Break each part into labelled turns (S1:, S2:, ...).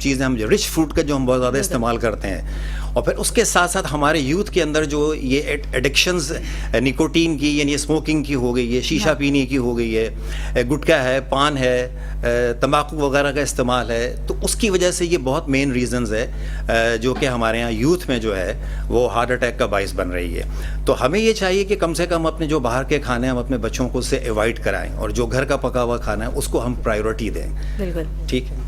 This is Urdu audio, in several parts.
S1: چیزیں ہم رچ فروٹ کا جو ہم بہت زیادہ استعمال کرتے ہیں, اور پھر اس کے ساتھ ساتھ ہمارے یوتھ کے اندر جو یہ ایڈکشنز نکوٹین کی یعنی اسموکنگ کی ہو گئی ہے, شیشہ پینے کی ہو گئی ہے, گٹکا ہے, پان ہے, تمباکو وغیرہ کا استعمال ہے, تو اس کی وجہ سے یہ بہت مین ریزنز ہے جو کہ ہمارے یہاں یوتھ میں جو ہے وہ ہارٹ اٹیک کا باعث بن رہی ہے. تو ہمیں یہ چاہیے کہ کم سے کم اپنے جو باہر کے کھانے ہم اپنے بچوں کو اس سے ایوائڈ کرائیں, اور جو گھر کا پکا ہوا کھانا ہے اس کو ہم پرائیورٹی دیں.
S2: بالکل
S1: ٹھیک ہے.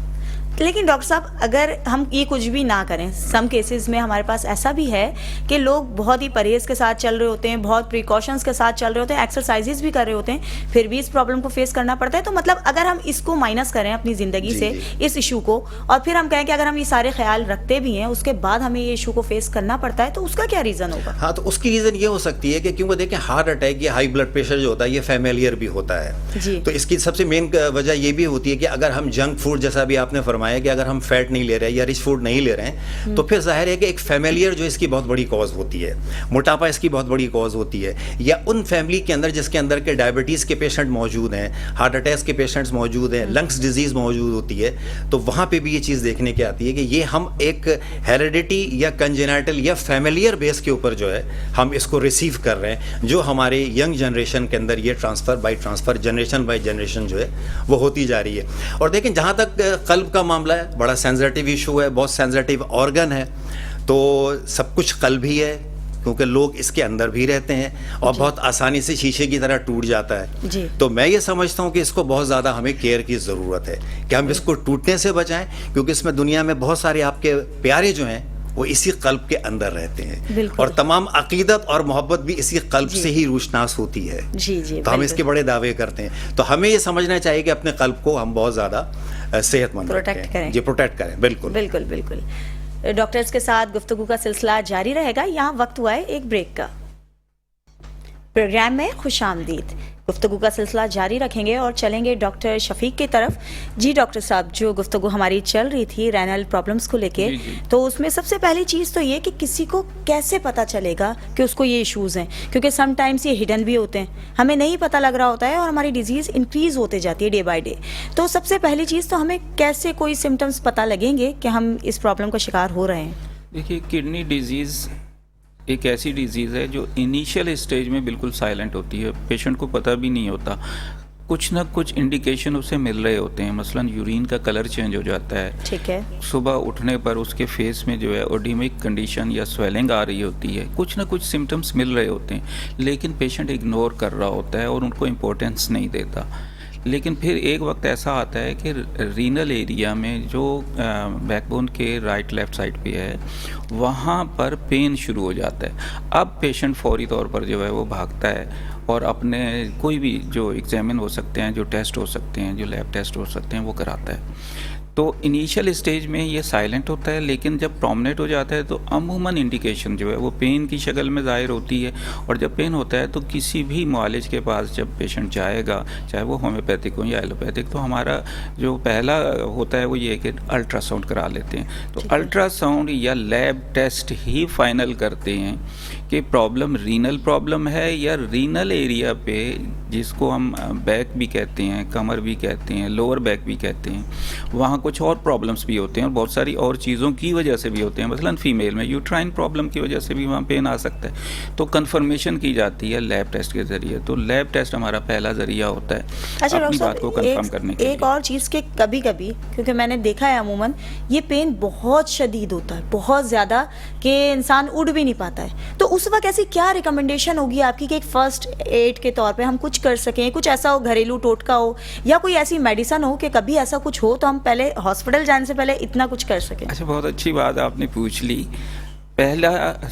S2: لیکن ڈاکٹر صاحب اگر ہم یہ کچھ بھی نہ کریں, سم کیسز میں ہمارے پاس ایسا بھی ہے کہ لوگ بہت ہی پرہیز کے ساتھ چل رہے ہوتے ہیں, بہت پریکاشنز کے ساتھ چل رہے ہوتے ہیں, ایکسرسائزز بھی کر رہے ہوتے ہیں, پھر بھی اس پرابلم کو فیس کرنا پڑتا ہے. تو مطلب اگر ہم اس کو مائنس کریں اپنی زندگی سے اس ایشو کو, اور پھر ہم کہیں کہ اگر ہم یہ سارے خیال رکھتے بھی ہیں اس کے بعد ہمیں یہ ایشو کو فیس کرنا پڑتا ہے, تو اس کا کیا ریزن ہوگا؟
S1: ہاں, تو اس کی ریزن یہ ہو سکتی ہے کہ کیونکہ دیکھیں ہارٹ اٹیک یا ہائی بلڈ پریشر جو ہوتا ہے یہ فیملیئر بھی ہوتا ہے. تو اس کی سب سے مین وجہ یہ بھی ہوتی ہے کہ اگر ہم جنک فوڈ, جیسا بھی آپ نے فرمایا کہ اگر ہم فیٹ نہیں لے رہے یا رچ فوڈ نہیں لے رہے ہیں, تو پھر ظاہر ہے کہ ایک فیملیئر جو اس کی بہت بڑی کاز ہوتی ہے, موٹاپا اس کی بہت بڑی کاز ہوتی ہے, یا ان فیملی کے اندر جس کے اندر کے ڈائبٹیز کے پیشنٹ موجود ہیں, ہارٹ اٹیک کے پیشنٹس موجود ہیں, لنگس ڈیزیز موجود ہوتی ہے, تو وہاں پہ بھی یہ چیز دیکھنے کی آتی ہے کہ یہ ہم ایک ہیریڈیٹی یا کنجینائٹل یا فیملیئر بیس کے اوپر جو ہے ہم اس کو ریسیو کر رہے ہیں, جو ہمارے ینگ جنریشن کے اندر یہ transfer by transfer, generation by generation جو ہے وہ ہوتی جا رہی ہے. اور دیکھیں جہاں تک قلب کا معاملہ ہے, بڑا سینسٹیو ایشو ہے, بہت سینسٹیو آرگن ہے, تو سب کچھ قلب ہی ہے, کیونکہ لوگ اس کے اندر بھی رہتے ہیں اور بہت آسانی سے شیشے کی طرح ٹوٹ جاتا ہے. تو میں یہ سمجھتا ہوں کہ اس کو بہت زیادہ ہمیں کیئر کی ضرورت ہے کہ ہم اس کو ٹوٹنے سے بچائیں, کیونکہ اس میں دنیا میں بہت سارے آپ کے پیارے جو ہیں وہ اسی قلب کے اندر رہتے ہیں, اور تمام عقیدت اور محبت بھی اسی قلب سے ہی روشناس ہوتی ہے. تو ہم اس کے بڑے دعوے کرتے ہیں, تو ہمیں یہ سمجھنا چاہیے کہ اپنے قلب کو ہم بہت زیادہ صحت مند رکھیں, جی پروٹیکٹ کریں. بالکل
S2: بالکل بالکل. ڈاکٹرز کے ساتھ گفتگو کا سلسلہ جاری رہے گا. یہاں وقت ہوا ہے ایک بریک کا. پروگرام میں خوش آمدید. گفتگو کا سلسلہ جاری رکھیں گے اور چلیں گے ڈاکٹر شفیق کی طرف. جی ڈاکٹر صاحب, جو گفتگو ہماری چل رہی تھی رینل پرابلمس کو لے کے, تو اس میں سب سے پہلی چیز تو یہ کہ کسی کو کیسے پتہ چلے گا کہ اس کو یہ ایشوز ہیں, کیونکہ سم ٹائمز یہ ہڈن بھی ہوتے ہیں, ہمیں نہیں پتہ لگ رہا ہوتا ہے اور ہماری ڈیزیز انکریز ہوتے جاتی ہے ڈے بائی ڈے. تو سب سے پہلی چیز تو ہمیں کیسے کوئی سمٹمس پتہ لگیں گے کہ ہم اس پرابلم کا شکار ہو رہے ہیں؟
S3: دیکھیے, کڈنی ڈیزیز ایک ایسی ڈیزیز ہے جو انیشیل اسٹیج میں بالکل سائلنٹ ہوتی ہے, پیشنٹ کو پتہ بھی نہیں ہوتا, کچھ نہ کچھ انڈیکیشن اسے مل رہے ہوتے ہیں. مثلا یورین کا کلر چینج ہو جاتا ہے,
S2: ٹھیک ہے,
S3: صبح اٹھنے پر اس کے فیس میں جو ہے اوڈیمک کنڈیشن یا سویلنگ آ رہی ہوتی ہے, کچھ نہ کچھ سمٹمس مل رہے ہوتے ہیں, لیکن پیشنٹ اگنور کر رہا ہوتا ہے اور ان کو امپورٹینس نہیں دیتا. لیکن پھر ایک وقت ایسا آتا ہے کہ رینل ایریا میں جو بیک بون کے رائٹ لیفٹ سائڈ پہ ہے وہاں پر پین شروع ہو جاتا ہے. اب پیشنٹ فوری طور پر جو ہے وہ بھاگتا ہے اور اپنے کوئی بھی جو ایگزامن ہو سکتے ہیں, جو ٹیسٹ ہو سکتے ہیں, جو لیب ٹیسٹ ہو سکتے ہیں وہ کراتا ہے. تو انیشیل اسٹیج میں یہ سائلنٹ ہوتا ہے, لیکن جب پرومنیٹ ہو جاتا ہے تو عموماً انڈیکیشن جو ہے وہ پین کی شکل میں ظاہر ہوتی ہے. اور جب پین ہوتا ہے تو کسی بھی معالج کے پاس جب پیشنٹ جائے گا, چاہے وہ ہومیوپیتھک ہو یا ایلوپیتھک, تو ہمارا جو پہلا ہوتا ہے وہ یہ کہ الٹرا ساؤنڈ کرا لیتے ہیں. تو الٹرا ساؤنڈ یا لیب ٹیسٹ ہی فائنل کرتے ہیں کہ پرابلم رینل پرابلم ہے یا رینل ایریا پہ, جس کو ہم بیک بھی کہتے ہیں, کمر بھی کہتے ہیں, لوور بیک بھی کہتے ہیں, وہاں کچھ اور پرابلمس بھی ہوتے ہیں اور بہت ساری اور چیزوں کی وجہ سے بھی ہوتے ہیں. مثلا فیمیل میں یوٹرائن پرابلم کی وجہ سے بھی وہاں پین آ سکتا ہے. تو کنفرمیشن کی جاتی ہے لیب ٹیسٹ کے ذریعے. تو لیب ٹیسٹ ہمارا پہلا ذریعہ ہوتا ہے اپنی بات کو کنفرم کرنے کے لیے.
S2: ایک اور چیز کہ کبھی کبھی, کیونکہ میں نے دیکھا ہے عموماً یہ پین بہت شدید ہوتا ہے, بہت زیادہ, کہ انسان اٹھ بھی نہیں پاتا ہے. تو اس وقت ایسی کیا ریکمنڈیشن ہوگی آپ کی کہ ایک فرسٹ ایڈ کے طور پہ ہم کچھ کر سکیں, کچھ ایسا ہو, گھریلو ٹوٹکا ہو یا کوئی ایسی میڈیسن ہو کہ کبھی ایسا کچھ ہو تو ہم پہلے ہاسپٹل جانے سے پہلے اتنا کچھ کر سکیں؟
S3: اچھا, بہت اچھی بات آپ نے پوچھ لی.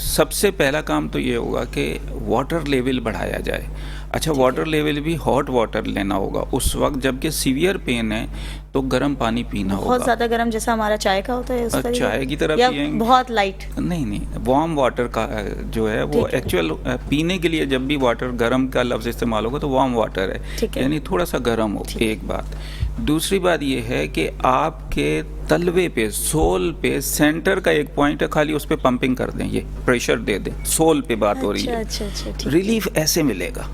S3: سب سے پہلا کام تو یہ ہوگا کہ واٹر لیول بڑھایا جائے. اچھا, واٹر لیول بھی ہاٹ واٹر لینا ہوگا اس وقت جب کہ سیویئر پین ہے تو گرم پانی پینا ہوگا.
S2: بہت زیادہ گرم جیسا ہمارا چائے کا ہوتا ہے اس طرح,
S3: چائے کی طرح پئیں,
S2: بہت لائٹ
S3: نہیں, وارم واٹر کا جو ہے وہ ایکچوئل پینے کے لیے جب بھی واٹر گرم کا لفظ استعمال ہوگا تو وارم واٹر ہے, یعنی تھوڑا سا گرم ہو. ایک بات. دوسری بات یہ ہے کہ آپ کے تلوے پہ, سول پہ, سینٹر کا ایک پوائنٹ ہے, خالی اس پہ پمپنگ کر دیں, یہ پریشر دے دیں, سول پہ بات ہو رہی ہے, ریلیف ایسے ملے گا.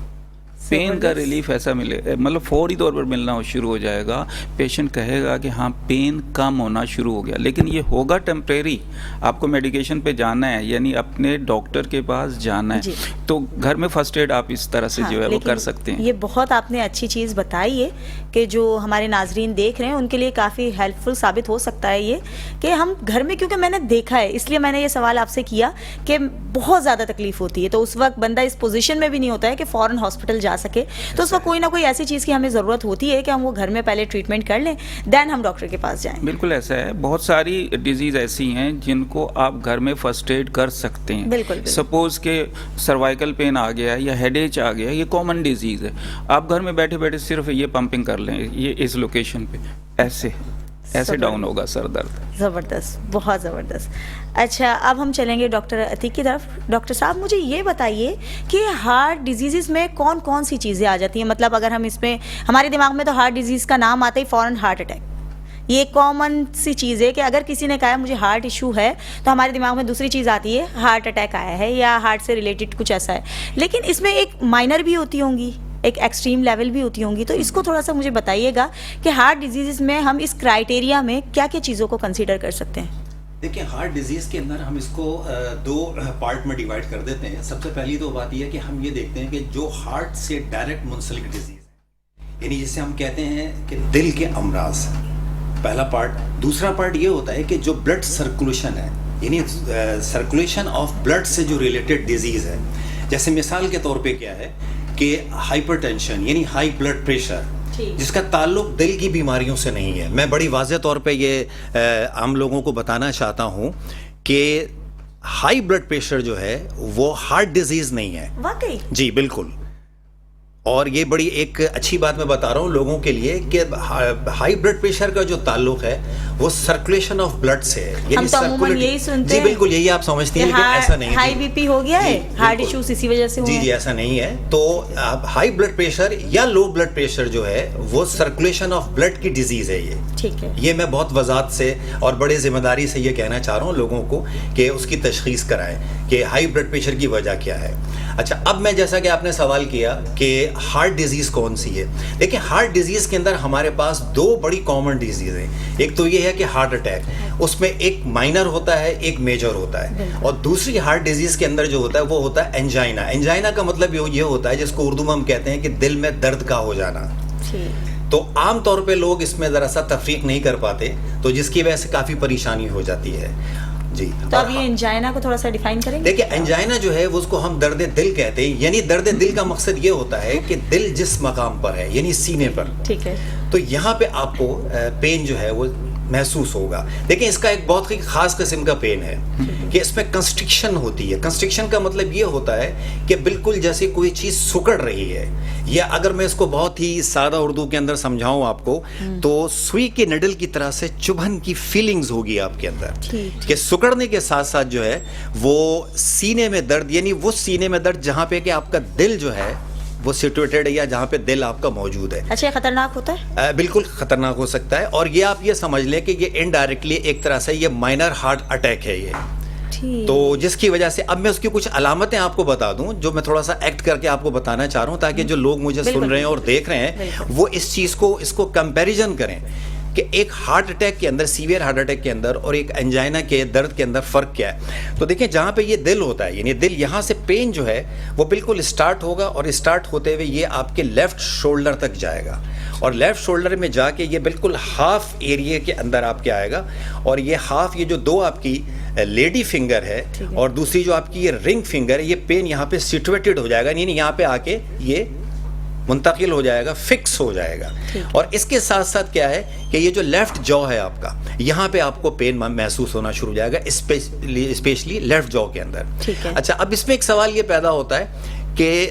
S3: پین کا ریلیف ایسا ملے, مطلب فوری طور پر ملنا شروع ہو جائے گا. پیشنٹ کہے گا کہ ہاں پین کم ہونا شروع ہو گیا, لیکن یہ ہوگا ٹیمپریری. آپ کو میڈیکیشن پہ جانا ہے, یعنی اپنے ڈاکٹر کے پاس جانا ہے. تو گھر میں فرسٹ ایڈ آپ اس طرح سے جو ہے وہ کر سکتے ہیں.
S2: یہ بہت آپ نے اچھی چیز بتائی ہے کہ جو ہمارے ناظرین دیکھ رہے ہیں ان کے لیے کافی ہیلپ فل ثابت ہو سکتا ہے یہ کہ ہم گھر میں, کیونکہ میں نے دیکھا ہے اس لیے میں نے یہ سوال آپ سے کیا کہ بہت زیادہ تکلیف ہوتی ہے, تو اس وقت بندہ اس پوزیشن میں بھی نہیں ہوتا ہے کہ فوراً ہاسپٹل جا سکے, تو اس وقت کوئی نہ کوئی ایسی چیز کی ہمیں ضرورت ہوتی ہے کہ ہم وہ گھر میں پہلے ٹریٹمنٹ کر لیں, دین ہم ڈاکٹر کے پاس جائیں.
S3: بالکل ایسا ہے, بہت ساری ڈیزیز ایسی ہیں جن کو آپ گھر میں فرسٹ ایڈ کر سکتے ہیں.
S2: بالکل.
S3: سپوز کہ سروائیکل پین آ گیا یا ہیڈ ایچ آ گیا, یہ کامن ڈیزیز ہے. آپ گھر میں بیٹھے بیٹھے صرف یہ پمپنگ کر لیں, یہ اس لوکیشن پہ ایسے ڈاؤن ہوگا سر درد.
S2: زبردست, بہت زبردست. اچھا, اب ہم چلیں گے ڈاکٹر عتیق کی طرف. ڈاکٹر صاحب مجھے یہ بتائیے کہ ہارٹ ڈیزیزز میں کون کون سی چیزیں آ جاتی ہیں؟ مطلب اگر ہم اس میں, ہمارے دماغ میں تو ہارٹ ڈیزیز کا نام آتا ہی فوراً ہارٹ اٹیک, یہ کامن سی چیز ہے کہ اگر کسی نے کہا مجھے ہارٹ ایشو ہے تو ہمارے دماغ میں دوسری چیز آتی ہے ہارٹ اٹیک آیا ہے یا ہارٹ سے ریلیٹڈ کچھ ایسا ہے. لیکن اس میں ایک مائنر بھی ہوتی ہوں گی, ایک ایکسٹریم لیول بھی ہوتی ہوں گی, تو اس کو تھوڑا سا مجھے بتائیے گا کہ ہارٹ ڈیزیز میں ہم اس کرائٹیریا میں کیا کیا چیزوں کو کنسیڈر کر سکتے ہیں؟
S1: دیکھیں, ہارٹ ڈیزیز کے اندر ہم اس کو دو پارٹ میں ڈیوائڈ کر دیتے ہیں. سب سے پہلی تو بات یہ ہے کہ ہم یہ دیکھتے ہیں کہ جو ہارٹ سے ڈائریکٹ منسلک ڈیزیز ہے, یعنی جسے ہم کہتے ہیں کہ دل کے امراض, پہلا پارٹ. دوسرا پارٹ یہ ہوتا ہے کہ جو بلڈ سرکولیشن ہے, یعنی سرکولیشن آف بلڈ سے جو ریلیٹڈ ڈیزیز ہے. جیسے مثال کے طور پہ کیا ہے کہ ہائپر ٹینشن یعنی ہائی بلڈ پریشر, جس کا تعلق دل کی بیماریوں سے نہیں ہے. میں بڑی واضح طور پہ یہ عام لوگوں کو بتانا چاہتا ہوں کہ ہائی بلڈ پریشر جو ہے وہ ہارٹ ڈیزیز نہیں ہے.
S2: واقعی؟ جی
S1: بالکل. اور یہ بڑی ایک اچھی بات میں بتا رہا ہوں لوگوں کے لیے کہ ہائی بلڈ پریشر کا جو تعلق ہے وہ سرکولیشن آف بلڈ سے ہے.
S2: ہم تو عموماً یہی سنتے ہیں.
S1: جی بالکل, یہی آپ سمجھتے ہیں, لیکن ایسا نہیں ہے.
S2: ہائی بی پی ہو گیا ہے, ہارٹ ایشوز اسی وجہ سے ہوئے ہیں.
S1: جی ایسا نہیں ہے. تو ہائی بلڈ پریشر یا لو بلڈ پریشر جو ہے وہ سرکولیشن آف بلڈ کی ڈیزیز ہے. یہ
S2: ٹھیک ہے,
S1: یہ میں بہت وضاحت سے اور بڑے ذمہ داری سے یہ کہنا چاہ رہا ہوں لوگوں کو کہ اس کی تشخیص کرائیں کہ ہائی بلڈ پریشر کی وجہ کیا ہے. اچھا, اب میں جیسا کہ آپ نے سوال کیا کہ ہارٹ ڈیزیز کون سی ہے, دیکھیں ہارٹ ڈیزیز کے اندر ہمارے پاس دو بڑی کامن ڈیزیز ہیں. ایک تو یہ ہے کہ ہارٹ اٹیک, اس میں ایک مائنر ہوتا ہے ایک میجر ہوتا ہے. اور دوسری ہارٹ ڈیزیز کے اندر جو ہوتا ہے وہ ہوتا ہے انجائنا. انجائنا کا مطلب یہ ہوتا ہے جس کو اردو میں ہم کہتے ہیں کہ دل میں درد کا ہو جانا. تو عام طور پہ لوگ اس میں ذرا سا تفریق نہیں کر پاتے, تو جس کی وجہ سے کافی پریشانی ہو جاتی ہے. جی,
S2: تو اب یہ انجائنا کو تھوڑا سا ڈیفائن کریں گے.
S1: دیکھیں, انجائنا جو ہے اس کو ہم درد دل کہتے ہیں. یعنی درد دل کا مقصد یہ ہوتا ہے کہ دل جس مقام پر ہے یعنی سینے پر,
S2: ٹھیک ہے,
S1: تو یہاں پہ آپ کو پین جو ہے وہ محسوس ہوگا. دیکھیں, اس کا ایک بہت ہی خاص قسم کا پین ہے کہ اس میں کنسٹرکشن ہوتی ہے. کنسٹرکشن کا مطلب یہ ہوتا ہے کہ بالکل جیسے کوئی چیز سکڑ رہی ہے, یا اگر میں اس کو بہت ہی سادہ اردو کے اندر سمجھاؤں آپ کو, تو سوئی کے نڈل کی طرح سے چبھن کی فیلنگز ہوگی آپ کے اندر کہ سکڑنے کے ساتھ ساتھ جو ہے وہ سینے میں درد, یعنی وہ سینے میں درد جہاں پہ کہ آپ کا دل جو ہے وہ سچویٹڈ ہے یا جہاں پہ دل آپ کا موجود ہے.
S2: اچھا, خطرناک ہوتا ہے؟
S1: بالکل خطرناک ہو سکتا ہے. اور یہ آپ یہ سمجھ لیں کہ یہ انڈائریکٹلی ایک طرح سے یہ مائنر ہارٹ اٹیک ہے یہ. تو جس کی وجہ سے اب میں اس کی کچھ علامتیں آپ کو بتا دوں جو میں تھوڑا سا ایکٹ کر کے آپ کو بتانا چاہ رہا ہوں, تاکہ جو لوگ مجھے سن رہے ہیں اور دیکھ رہے ہیں وہ اس چیز کو اس کو کمپیریزن کریں کہ ایک ہارٹ اٹیک کے اندر, سیویئر ہارٹ اٹیک کے اندر اور ایک انجائنا کے درد کے اندر فرق کیا ہے. تو دیکھیں, جہاں پہ یہ دل ہوتا ہے یعنی دل, یہاں سے پین جو ہے وہ بالکل اسٹارٹ ہوگا اور اسٹارٹ ہوتے ہوئے یہ آپ کے لیفٹ شولڈر تک جائے گا, اور لیفٹ شولڈر میں جا کے یہ بالکل ہاف ایریا کے اندر آپ کے آئے گا. اور یہ ہاف, یہ جو دو آپ کی لیڈی فنگر ہے اور دوسری جو آپ کی یہ رنگ فنگر ہے, یہ پین یہاں پہ سچویٹڈ ہو جائے گا, یعنی یہاں پہ آ کے یہ منتقل ہو جائے گا, فکس ہو جائے گا. اور اس کے ساتھ ساتھ کیا ہے کہ یہ جو لیفٹ جو ہے آپ کا, یہاں پہ آپ کو پین محسوس ہونا شروع ہو جائے گا, اسپیشلی لیفٹ جو کے اندر. اچھا, اب اس میں ایک سوال یہ پیدا ہوتا ہے کہ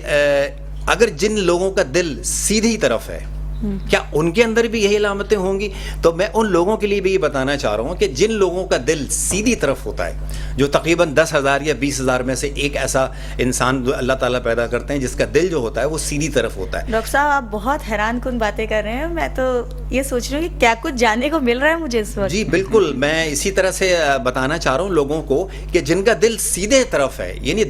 S1: اگر جن لوگوں کا دل سیدھی طرف ہے کیا ان کے اندر بھی یہی علامتیں ہوں گی؟ تو میں ان لوگوں کے لیے بھی یہ بتانا چاہ رہا ہوں کہ جن لوگوں کا دل سیدھی طرف ہوتا ہے، جو تقریباً 10,000 یا 20,000 میں سے ایک ایسا انسان اللہ تعالیٰ پیدا کرتے ہیں جس کا دل جو ہوتا ہے وہ سیدھی طرف ہوتا ہے.
S2: ڈاکٹر صاحب آپ بہت حیران کن باتیں کر رہے ہیں، میں تو یہ سوچ رہی ہوں کہ کیا کچھ جاننے کو مل رہا ہے مجھے اس وقت.
S1: جی بالکل، میں اسی طرح سے بتانا چاہ رہا ہوں لوگوں کو کہ جن کا دل سیدھے طرف ہے، یعنی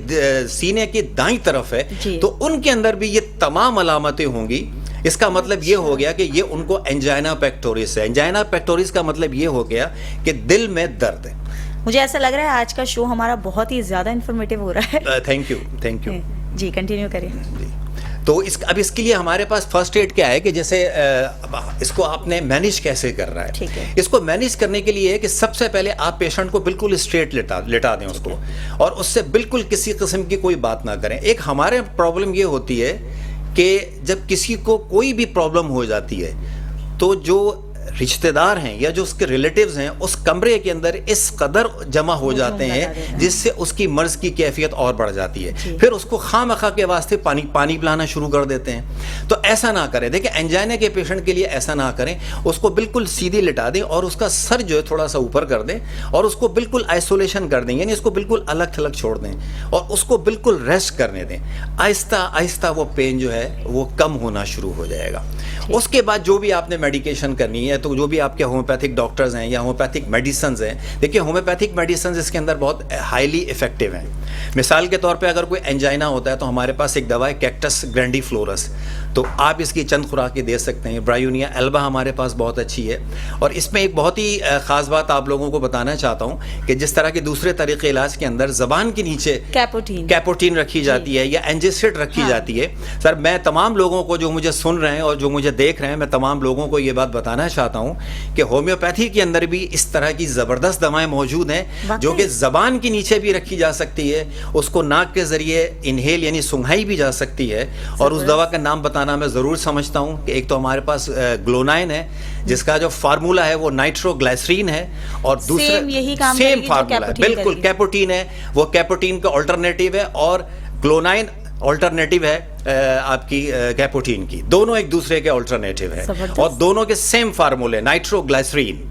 S1: سینے کی دائیں طرف ہے، تو ان کے اندر بھی یہ تمام علامتیں ہوں گی. اس کا مطلب یہ ہو گیا کہ یہ ان کو انجائنا پیکٹورس ہے. انجائنا پیکٹورس کا مطلب یہ ہو گیا کہ دل میں درد ہے.
S2: مجھے ایسا لگ رہا ہے آج کا شو ہمارا بہت ہی زیادہ انفارمیٹیو ہو رہا ہے.
S1: Thank you.
S2: جی کنٹینیو کریں.
S1: تو اب اس کے لیے ہمارے پاس فرسٹ ایڈ کیا ہے کہ جیسے اس کو آپ نے مینیج کیسے کرنا ہے. اس کو مینیج کرنے کے لیے ہے کہ سب سے پہلے آپ پیشنٹ کو بالکل اسٹریٹ لٹا دیں اس کو، اور اس سے بالکل کسی قسم کی کوئی بات نہ کریں. ایک ہمارے پرابلم یہ ہوتی ہے کہ جب کسی کو کوئی بھی پرابلم ہو جاتی ہے تو جو رشتہ دار ہیں یا جو اس کے ریلیٹیوز ہیں اس کمرے کے اندر اس قدر جمع ہو جاتے ہیں جس سے اس کی مرض کی کیفیت اور بڑھ جاتی ہے. پھر اس کو خواہ مخواہ کے واسطے پانی پلانا شروع کر دیتے ہیں. تو ایسا نہ کریں. دیکھیں انجائنا کے پیشنٹ کے لیے ایسا نہ کریں. اس کو بالکل سیدھی لٹا دیں اور اس کا سر جو ہے تھوڑا سا اوپر کر دیں اور اس کو بالکل آئسولیشن کر دیں، یعنی اس کو بالکل الگ تھلگ چھوڑ دیں اور اس کو بالکل ریسٹ کرنے دیں. آہستہ آہستہ وہ پین جو ہے وہ کم ہونا شروع ہو جائے گا. اس کے بعد جو بھی آپ نے میڈیکیشن کرنی ہے، تو جو بھی آپ کے ہومیوپیتھک ڈاکٹرز ہیں یا ہومیوپیتھک میڈیسنز ہیں، دیکھیے ہومیوپیتھک میڈیسنز اس کے اندر بہت ہائیلی افیکٹو ہیں. مثال کے طور پہ اگر کوئی انجائنا ہوتا ہے تو ہمارے پاس ایک دوا ہے کیکٹس گرینڈیفلورس، تو آپ اس کی چند خوراکیں دے سکتے ہیں. برایونیا البا ہمارے پاس بہت اچھی ہے. اور اس میں ایک بہت ہی خاص بات آپ لوگوں کو بتانا چاہتا ہوں کہ جس طرح کے دوسرے طریقے علاج کے اندر زبان کے نیچے کیپوٹین رکھی جاتی ہے یا اینجیسٹ رکھی جاتی ہے. سر میں تمام لوگوں کو جو مجھے سن رہے ہیں اور جو مجھے دیکھ رہے ہیں، میں تمام لوگوں کو یہ بات بتانا چاہتا ہوں کہ ہومیوپیتھی کے اندر بھی اس طرح کی زبردست دوائیں موجود ہیں جو کہ زبان کے نیچے بھی رکھی جا سکتی ہے، اس کو ناک کے ذریعے انہیل یعنی سنگھائی بھی جا سکتی ہے. اور اس دوا کا نام بتانا میں ضرور سمجھتا ہوں کہ ایک تو ہمارے پاس گلونائن ہے جس کا جو فارمولا ہے وہ نائٹرو گلائسرین ہے، اور دوسرا سیم فارمولا ہے بالکل کیپوٹین ہے، وہ کیپوٹین کا آلٹرنیٹیو ہے، اور گلونائن آلٹرنیٹیو ہے آپ کی کیپوٹین کی. دونوں ایک دوسرے کے آلٹرنیٹیو ہے اور دونوں کے سیم فارمولے نائٹرو گلائسرین.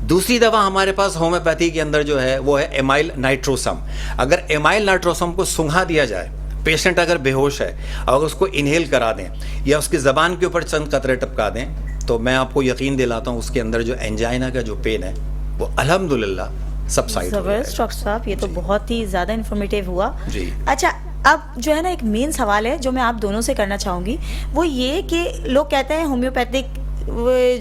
S1: دوسری دوا ہمارے پاس ہومیوپیتھی کے اندر جو ہے وہ ہے ایمائل نائٹروسم. اگر ایمائل نائٹروسم کو سنگھا دیا جائے، پیشنٹ اگر بے ہوش ہے، اگر اس کو انہیل کرا دیں یا اس کی زبان کے اوپر چند قطرے ٹپکا دیں، تو میں آپ کو یقین دلاتا ہوں اس کے اندر جو انجائنا کا جو پین ہے وہ الحمدللہ سبسائڈ ہو جائے گا.
S2: ڈاکٹر صاحب یہ تو بہت ہی زیادہ انفارمیٹیو ہوا.
S1: جی
S2: اچھا اب جو ہے نا ایک مین سوال ہے جو میں آپ دونوں سے کرنا چاہوں گی، وہ یہ کہ لوگ کہتے ہیں ہومیوپیتھک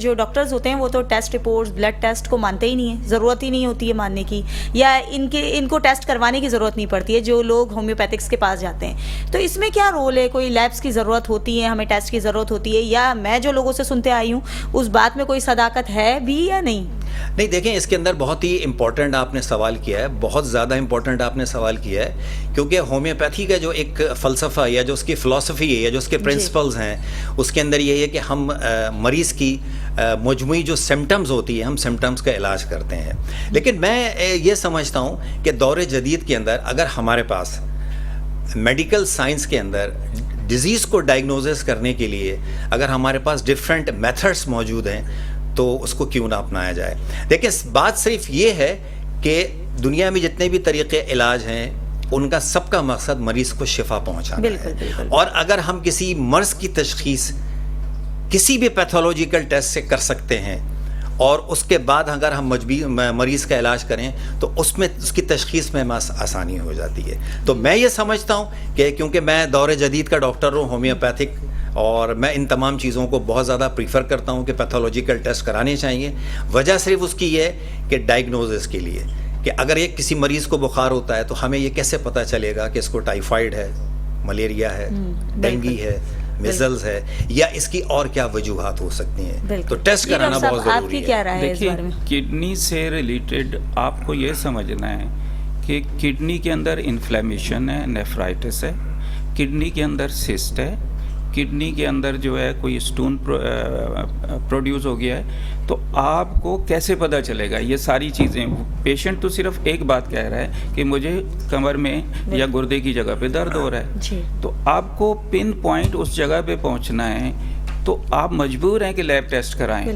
S2: جو ڈاکٹرز ہوتے ہیں وہ تو ٹیسٹ رپورٹس بلڈ ٹیسٹ کو مانتے ہی نہیں ہیں، ضرورت ہی نہیں ہوتی ہے ماننے کی، یا ان کو ٹیسٹ کروانے کی ضرورت نہیں پڑتی ہے جو لوگ ہومیوپیتھکس کے پاس جاتے ہیں. تو اس میں کیا رول ہے؟ کوئی لیبس کی ضرورت ہوتی ہے، ہمیں ٹیسٹ کی ضرورت ہوتی ہے، یا میں جو لوگوں سے سنتے آئی ہوں اس بات میں کوئی صداقت ہے بھی یا نہیں؟
S1: نہیں دیکھیں، اس کے اندر بہت ہی امپورٹنٹ آپ نے سوال کیا ہے، بہت زیادہ امپورٹنٹ آپ نے سوال کیا ہے، کیونکہ ہومیوپیتھی کا جو ایک فلسفہ یا جو اس کی فلسفی ہے یا جو اس کے پرنسپلز ہیں، اس کے اندر یہ ہے کہ ہم مریض کی مجموعی جو سمٹمز ہوتی ہے ہم سمٹمز کا علاج کرتے ہیں. لیکن میں یہ سمجھتا ہوں کہ دور جدید کے اندر اگر ہمارے پاس میڈیکل سائنس کے اندر ڈیزیز کو ڈائگنوزس کرنے کے لیے اگر ہمارے پاس ڈفرینٹ میتھڈس موجود ہیں تو اس کو کیوں نہ اپنایا جائے. دیکھیں بات صرف یہ ہے کہ دنیا میں جتنے بھی طریقے علاج ہیں ان کا سب کا مقصد مریض کو شفا پہنچانا ہے. اور اگر ہم کسی مرض کی تشخیص کسی بھی پیتھولوجیکل ٹیسٹ سے کر سکتے ہیں اور اس کے بعد اگر ہم مریض کا علاج کریں تو اس میں اس کی تشخیص میں آسانی ہو جاتی ہے. تو میں یہ سمجھتا ہوں کہ کیونکہ میں دور جدید کا ڈاکٹر ہوں ہومیوپیتھک، اور میں ان تمام چیزوں کو بہت زیادہ پریفر کرتا ہوں کہ پیتھولوجیکل ٹیسٹ کرانے چاہیے. وجہ صرف اس کی یہ ہے کہ ڈائگنوزس کے لیے، کہ اگر ایک کسی مریض کو بخار ہوتا ہے تو ہمیں یہ کیسے پتہ چلے گا کہ اس کو ٹائیفائڈ ہے، ملیریا ہے، ڈینگی ہے، میزلز ہے، یا اس کی اور کیا وجوہات ہو سکتی ہیں. تو ٹیسٹ کرانا بہت ضروری ہے.
S3: دیکھیے کڈنی سے ریلیٹڈ آپ کو یہ سمجھنا ہے کہ کڈنی کے اندر انفلیمیشن ہے، نیفرائٹس ہے، کڈنی کے اندر سسٹ ہے، کڈنی کے اندر جو ہے کوئی اسٹون پروڈیوس ہو گیا ہے، تو آپ کو کیسے پتہ چلے گا؟ یہ ساری چیزیں پیشنٹ تو صرف ایک بات کہہ رہا ہے کہ مجھے کمر میں یا گردے کی جگہ پہ درد ہو رہا ہے، تو آپ کو پن پوائنٹ اس جگہ پہ پہنچنا ہے تو آپ مجبور ہیں کہ لیب ٹیسٹ کرائیں.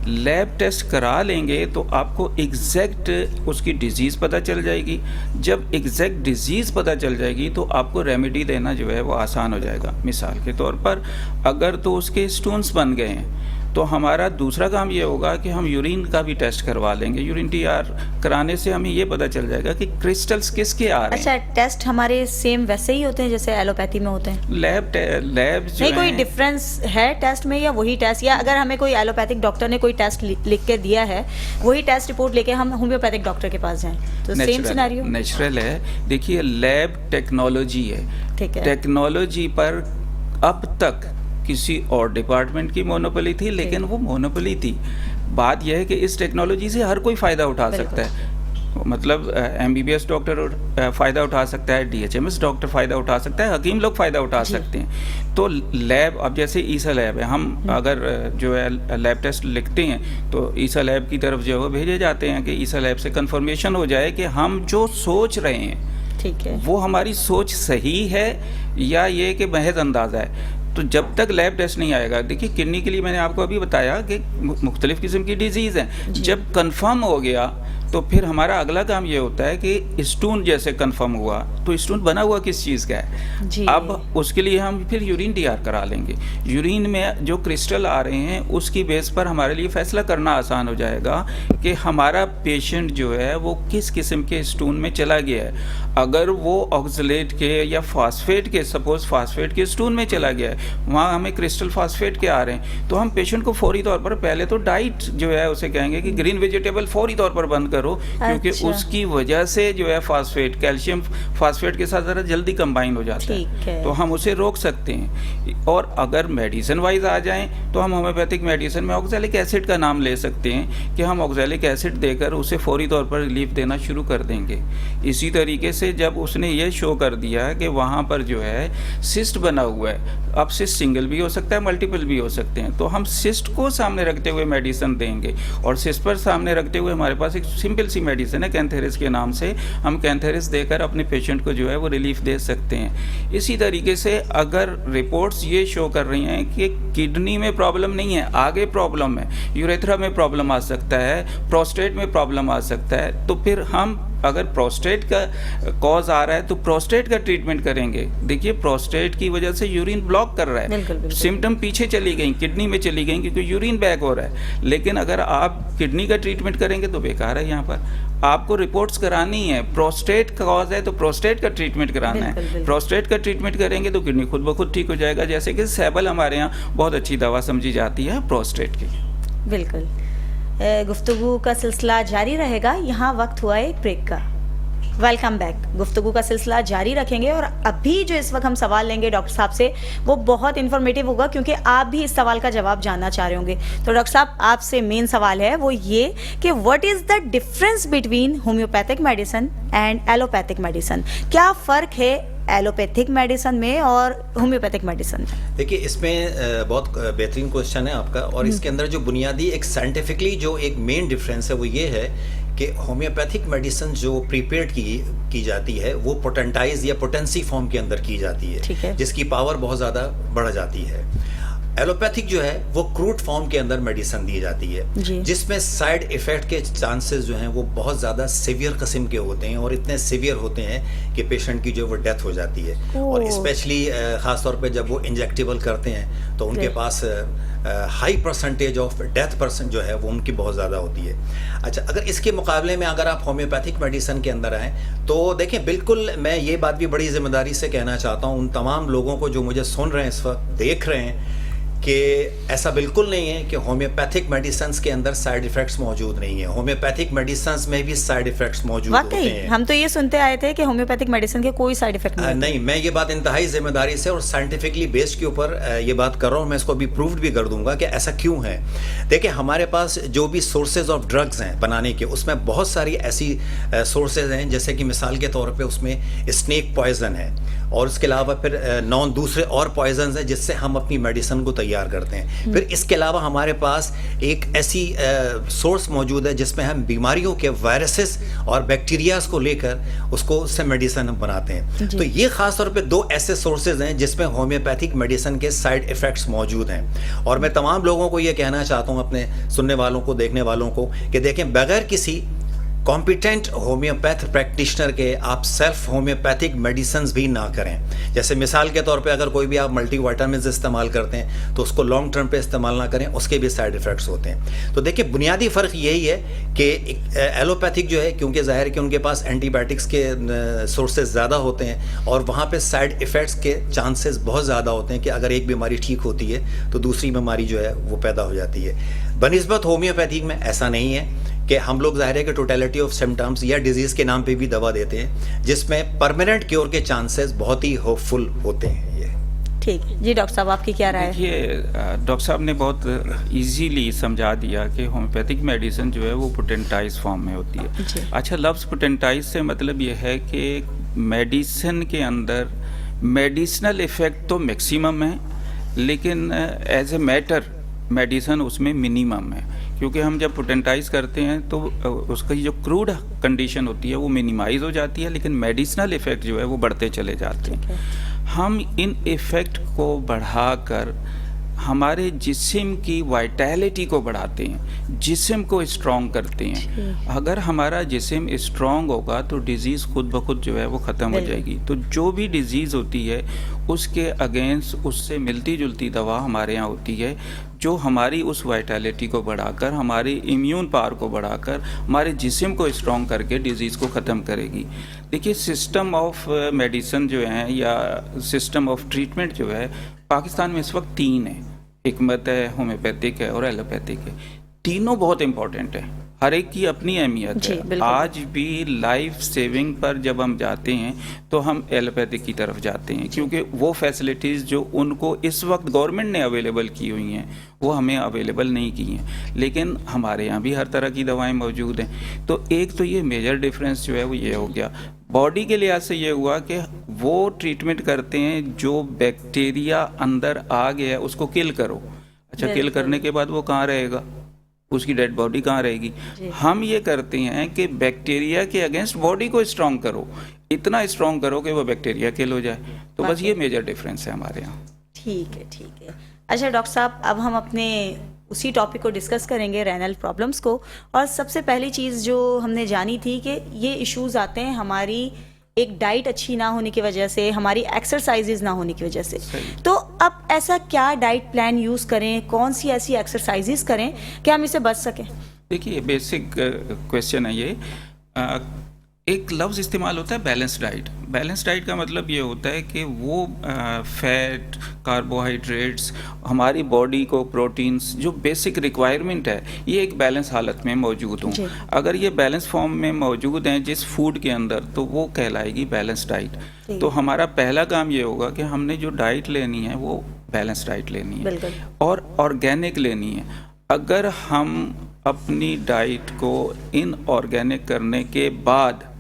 S3: لیب ٹیسٹ کرا لیں گے تو آپ کو ایگزیکٹ اس کی ڈیزیز پتہ چل جائے گی. جب ایگزیکٹ ڈیزیز پتہ چل جائے گی تو آپ کو ریمیڈی دینا جو ہے وہ آسان ہو جائے گا. مثال کے طور پر اگر تو اس کے اسٹونس بن گئے ہیں تو ہمارا دوسرا کام یہ ہوگا کہ ہم یورین کا بھی ٹیسٹ کروا لیں گے. یورین ٹی آر کرانے سے ہمیں یہ پتہ چل جائے گا کہ کرسٹلز کس کے آ رہے ہیں.
S2: اچھا ٹیسٹ ہمارے سیم ویسے ہی ہوتے ہیں جیسے ایلوپیتھی میں ہوتے ہیں؟
S3: لیب جو
S2: نہیں کوئی ڈفرینس ہے ٹیسٹ میں یا وہی ٹیسٹ، یا اگر ہمیں کوئی ایلوپیتھک ڈاکٹر نے کوئی ٹیسٹ لکھ کے دیا ہے وہی ٹیسٹ رپورٹ لے کے ہم ہومیوپیتھک ڈاکٹر کے پاس جائیں تو سیم سیناریو؟
S3: نیچرل ہے. دیکھیے لیب ٹیکنالوجی ہے.
S2: ٹھیک ہے.
S3: ٹیکنالوجی پر اب تک کسی اور ڈپارٹمنٹ کی مونوپولی تھی لیکن وہ مونوپولی تھی. بات یہ ہے کہ اس ٹیکنالوجی سے ہر کوئی فائدہ اٹھا سکتا ہے. مطلب M B B S doctor فائدہ اٹھا سکتا ہے, D H M S doctor فائدہ اٹھا سکتا ہے, حکیم لوگ فائدہ اٹھا سکتے ہیں. تو لیب اب جیسے ایسا لیب ہے, ہم اگر جو ہے لیب ٹیسٹ لکھتے ہیں تو ایسا لیب کی طرف جو ہے بھیجے جاتے ہیں کہ ایسا لیب سے کنفرمیشن ہو جائے کہ ہم جو سوچ رہے ہیں
S2: ٹھیک ہے
S3: وہ ہماری سوچ صحیح ہے یا یہ کہ محض اندازہ ہے. تو جب تک لیب ٹیسٹ نہیں آئے گا, دیکھیے کڈنی کے لیے میں نے آپ کو ابھی بتایا کہ مختلف قسم کی ڈیزیز ہیں, جب کنفرم ہو گیا تو پھر ہمارا اگلا کام یہ ہوتا ہے کہ اسٹون جیسے کنفرم ہوا تو اسٹون بنا ہوا کس چیز کا ہے, اب اس کے لیے ہم پھر یورین ٹی آر کرا لیں گے. یورین میں جو کرسٹل آ رہے ہیں اس کی بیس پر ہمارے لیے فیصلہ کرنا آسان ہو جائے گا کہ ہمارا پیشنٹ جو ہے وہ کس قسم کے اسٹون میں چلا گیا ہے. اگر وہ آکزلیٹ کے یا فاسفیٹ کے, سپوز فاسفیٹ کے اسٹون میں چلا گیا ہے, وہاں ہمیں کرسٹل فاسفیٹ کے آ رہے ہیں, تو ہم پیشنٹ کو فوری طور پر پہلے تو ڈائٹ جو ہے اسے کہیں گے کہ گرین ویجیٹیبل فوری طور پر بند کرو, کیونکہ اس کی وجہ سے جو ہے فاسفیٹ کیلشیم فاسفیٹ کے ساتھ ذرا جلدی کمبائن ہو جاتا ہے, تو ہم اسے روک سکتے ہیں. اور اگر میڈیسن وائز آ جائیں تو ہم ہومیوپیتھک میڈیسن میں آکزیلک ایسڈ کا نام لے سکتے ہیں کہ ہم آکزیلک ایسڈ دے کر اسے فوری طور پر ریلیف دینا شروع کر دیں گے. اسی طریقے سے جب اس نے یہ شو کر دیا کہ وہاں پر جو ہے سسٹ بنا ہوا ہے, اب سسٹ سنگل بھی ہو سکتا ہے ملٹیپل بھی ہو سکتے ہیں, تو ہم سسٹ کو سامنے رکھتے ہوئے میڈیسن دیں گے. اور سسٹ پر سامنے رکھتے ہوئے ہمارے پاس ایک سمپل سی میڈیسن ہے کینتھیرس کے نام سے, ہم کینتھیرس دے کر اپنے پیشنٹ کو جو ہے وہ ریلیف دے سکتے ہیں. اسی طریقے سے اگر رپورٹس یہ شو کر رہی ہیں کہ کڈنی میں پرابلم نہیں ہے, آگے پرابلم ہے, یوریتھرا میں پرابلم آ سکتا ہے, پروسٹیٹ میں پرابلم آ سکتا ہے, تو پھر ہم اگر پروسٹیٹ کا کاز آ رہا ہے تو پروسٹیٹ کا ٹریٹمنٹ کریں گے. دیکھیے پروسٹیٹ کی وجہ سے یورین بلاک کر رہا ہے, سمٹم پیچھے چلی گئیں, کڈنی میں چلی گئیں کیونکہ یورین بیک ہو رہا ہے. لیکن اگر آپ کڈنی کا ٹریٹمنٹ کریں گے تو بیکار ہے, یہاں پر آپ کو رپورٹس کرانی ہے. پروسٹیٹ کا کاز ہے تو پروسٹیٹ کا ٹریٹمنٹ کرانا ہے, پروسٹیٹ کا ٹریٹمنٹ کریں گے تو کڈنی خود بخود ٹھیک ہو جائے گا. جیسے کہ سیبل ہمارے یہاں بہت اچھی دوا سمجھی جاتی ہے پروسٹیٹ کی.
S2: بالکل, گفتگو کا سلسلہ جاری رہے گا. یہاں وقت ہوا ہے ایک بریک کا. Welcome back. گفتگو کا سلسلہ جاری رکھیں گے اور ابھی جو اس وقت ہم سوال لیں گے ڈاکٹر صاحب سے وہ بہت انفارمیٹیو ہوگا کیونکہ آپ بھی اس سوال کا جواب جاننا چاہ رہے ہوں گے. تو ڈاکٹر صاحب آپ سے مین سوال ہے وہ یہ کہ what is the difference between homeopathic medicine and allopathic medicine? کیا فرق ہے ایلوپیتھک میڈیسن میں اور ہومیوپیتھک میڈیسن میں؟
S1: دیکھیے اس میں بہت بہترین کوشچن ہے آپ کا, اور اس کے اندر جو بنیادی ایک سائنٹیفکلی جو ایک مین ڈفرینس ہے وہ یہ ہے کہ ہومیوپیتھک میڈیسن جو پریپیئرڈ کی جاتی ہے وہ پوٹنٹائز یا پوٹنسی فارم کے اندر کی جاتی ہے, جس کی پاور بہت زیادہ بڑھ جاتی ہے. ایلوپیتھک جو ہے وہ کروٹ فارم کے اندر میڈیسن دی جاتی ہے, جس میں سائیڈ ایفیکٹ کے چانسز جو ہیں وہ بہت زیادہ سیویئر قسم کے ہوتے ہیں, اور اتنے سیویئر ہوتے ہیں کہ پیشنٹ کی جو وہ ڈیتھ ہو جاتی ہے. اور اسپیشلی خاص طور پہ جب وہ انجیکٹیبل کرتے ہیں تو ان کے پاس high percentage of death person جو ہے وہ ان کی بہت زیادہ ہوتی ہے. اچھا, اگر اس کے مقابلے میں اگر آپ ہومیوپیتھک میڈیسن کے اندر آئیں تو دیکھیں بالکل میں یہ بات بھی بڑی ذمہ داری سے کہنا چاہتا ہوں ان تمام لوگوں کو جو مجھے سن رہے ہیں اس وقت, دیکھ رہے ہیں, کہ ایسا بالکل نہیں ہے کہ ہومیوپیتھک میڈیسنز کے اندر سائیڈ ایفیکٹس موجود نہیں ہیں. ہومیوپیتھک میڈیسنز میں بھی سائیڈ ایفیکٹس موجود ہوتے ہیں.
S2: ہم تو یہ سنتے آئے تھے کہ ہومیوپیتھک میڈیسن کے کوئی سائیڈ ایفیکٹ نہیں.
S1: میں یہ بات انتہائی ذمہ داری سے اور سائنٹیفکلی بیسڈ کے اوپر یہ بات کر رہا ہوں. میں اس کو ابھی پروفڈ بھی کر دوں گا کہ ایسا کیوں ہے. دیکھیں ہمارے پاس جو بھی سورسز آف ڈرگز ہیں بنانے کے, اس میں بہت ساری ایسی سورسز ہیں, جیسے کہ مثال کے طور پہ اس میں اسنیک پوائزن ہے, اور اس کے علاوہ پھر دوسرے اور پوائزنز ہیں جس سے ہم اپنی میڈیسن کو تیار تیار کرتے ہیں. پھر اس کے علاوہ ہمارے پاس ایک ایسی سورس موجود ہے جس میں ہم بیماریوں کے وائرسز اور بیکٹیریاز کو لے کر اس کو اس سے میڈیسن ہم بناتے ہیں. تو یہ خاص طور پہ 2 ایسے سورسز ہیں جس میں ہومیوپیتھک میڈیسن کے سائیڈ ایفیکٹس موجود ہیں. اور میں تمام لوگوں کو یہ کہنا چاہتا ہوں, اپنے سننے والوں کو, دیکھنے والوں کو, کہ دیکھیں بغیر کسی کمپیٹنٹ ہومیوپیتھ پریکٹیشنر کے آپ سیلف ہومیوپیتھک میڈیسنز بھی نہ کریں. جیسے مثال کے طور پہ اگر کوئی بھی آپ ملٹی وائٹامنز استعمال کرتے ہیں تو اس کو لانگ ٹرم پہ استعمال نہ کریں, اس کے بھی سائیڈ ایفیکٹس ہوتے ہیں. تو دیکھیں بنیادی فرق یہی ہے کہ ایلوپیتھک جو ہے, کیونکہ ظاہر ہے کہ ان کے پاس اینٹی بایوٹکس کے سورسز زیادہ ہوتے ہیں اور وہاں پہ سائیڈ ایفیکٹس کے چانسز بہت زیادہ ہوتے ہیں کہ اگر ایک بیماری ٹھیک ہوتی ہے تو دوسری بیماری جو ہے وہ پیدا ہو جاتی ہے. بنسبت ہومیوپیتھک میں ایسا نہیں ہے کہ ہم لوگ ظاہر ہے کہ ٹوٹیلٹی آف سمٹمس یا ڈیزیز کے نام پہ بھی دوا دیتے ہیں جس میں پرماننٹ کیور کے چانسز بہت ہی ہوپ فل ہوتے ہیں. یہ
S2: ٹھیک ہے جی. ڈاکٹر صاحب آپ کی کیا رائے ہے؟
S3: یہ ڈاکٹر صاحب نے بہت ایزیلی سمجھا دیا کہ ہومیوپیتھک میڈیسن جو ہے وہ پوٹینٹائز فارم میں ہوتی ہے.
S2: جی.
S3: اچھا, لفظ پوٹینٹائز سے مطلب یہ ہے کہ میڈیسن کے اندر میڈیسنل ایفیکٹ تو میکسیمم ہے, لیکن ایز اے میٹر میڈیسن اس میں منیمم ہے, کیونکہ ہم جب پوٹینٹائز کرتے ہیں تو اس کی جو کروڈ کنڈیشن ہوتی ہے وہ منیمائز ہو جاتی ہے, لیکن میڈیسنل ایفیکٹ جو ہے وہ بڑھتے چلے جاتے ہیں. ہم ان ایفیکٹ کو بڑھا کر ہمارے جسم کی وائٹیلٹی کو بڑھاتے ہیں, جسم کو اسٹرانگ کرتے ہیں. اگر ہمارا جسم اسٹرانگ ہوگا تو ڈیزیز خود بخود جو ہے وہ ختم ہو جائے گی. تو جو بھی ڈیزیز ہوتی ہے اس کے اگینسٹ اس سے ملتی جلتی دوا ہمارے یہاں ہوتی ہے جو ہماری اس وائٹیلٹی کو بڑھا کر, ہماری امیون پاور کو بڑھا کر, ہمارے جسم کو اسٹرانگ کر کے ڈیزیز کو ختم کرے گی. دیکھیے سسٹم آف میڈیسن جو ہیں یا سسٹم آف ٹریٹمنٹ جو ہے پاکستان میں اس وقت 3 ہیں. حکمت ہے, ہومیوپیتھک ہے اور ایلوپیتھک ہے. تینوں بہت امپورٹنٹ ہیں, ہر ایک کی اپنی اہمیت ہے. آج بھی لائف سیونگ پر جب ہم جاتے ہیں تو ہم ایلوپیتھک کی طرف جاتے ہیں, کیونکہ وہ فیسلٹیز جو ان کو اس وقت گورنمنٹ نے اویلیبل کی ہوئی ہیں وہ ہمیں اویلیبل نہیں کی ہیں, لیکن ہمارے یہاں بھی ہر طرح کی دوائیں موجود ہیں. تو ایک تو یہ میجر ڈفرینس جو ہے وہ یہ ہو گیا. باڈی کے لحاظ سے یہ ہوا کہ وہ ٹریٹمنٹ کرتے ہیں جو بیکٹیریا اندر آ گیا اس کو کل کرو. اچھا, کل کرنے کے بعد وہ کہاں رہے گا, اس کی ڈیڈ باڈی کہاں رہے گی. ہم یہ کرتے ہیں کہ بیکٹیریا کے اگینسٹ باڈی کو اسٹرانگ کرو, اتنا اسٹرانگ کرو کہ وہ بیکٹیریا کل ہو جائے. تو بس یہ میجر ڈفرینس ہے ہمارے یہاں.
S2: ٹھیک ہے ٹھیک ہے. اچھا ڈاکٹر صاحب, اب ہم اپنے اسی ٹاپک کو ڈسکس کریں گے, رینل پرابلمس کو. اور سب سے پہلی چیز جو ہم نے جانی تھی کہ یہ ایشوز آتے ہیں ہماری ایک ڈائٹ اچھی نہ ہونے کی وجہ سے, ہماری ایکسرسائزز نہ ہونے کی وجہ سے. تو اب ایسا کیا ڈائٹ پلان یوز کریں, کون سی ایسی ایکسرسائزز کریں کہ ہم اسے بچ سکیں؟
S3: دیکھیے بیسک کویشچن ہے یہ. ایک لفظ استعمال ہوتا ہے بیلنس ڈائٹ. بیلنس ڈائٹ کا مطلب یہ ہوتا ہے کہ وہ فیٹ, کاربوہائیڈریٹس, ہماری باڈی کو پروٹینس جو بیسک ریکوائرمنٹ ہے یہ ایک بیلنس حالت میں موجود ہوں. اگر یہ بیلنس فارم میں موجود ہیں جس فوڈ کے اندر تو وہ کہلائے گی بیلنس ڈائٹ. تو ہمارا پہلا کام یہ ہوگا کہ ہم نے جو ڈائٹ لینی ہے وہ بیلنس ڈائٹ لینی ہے اور آرگینک لینی ہے. اگر ہم اپنی ڈائٹ کو ان آرگینک کرنے کے بعد,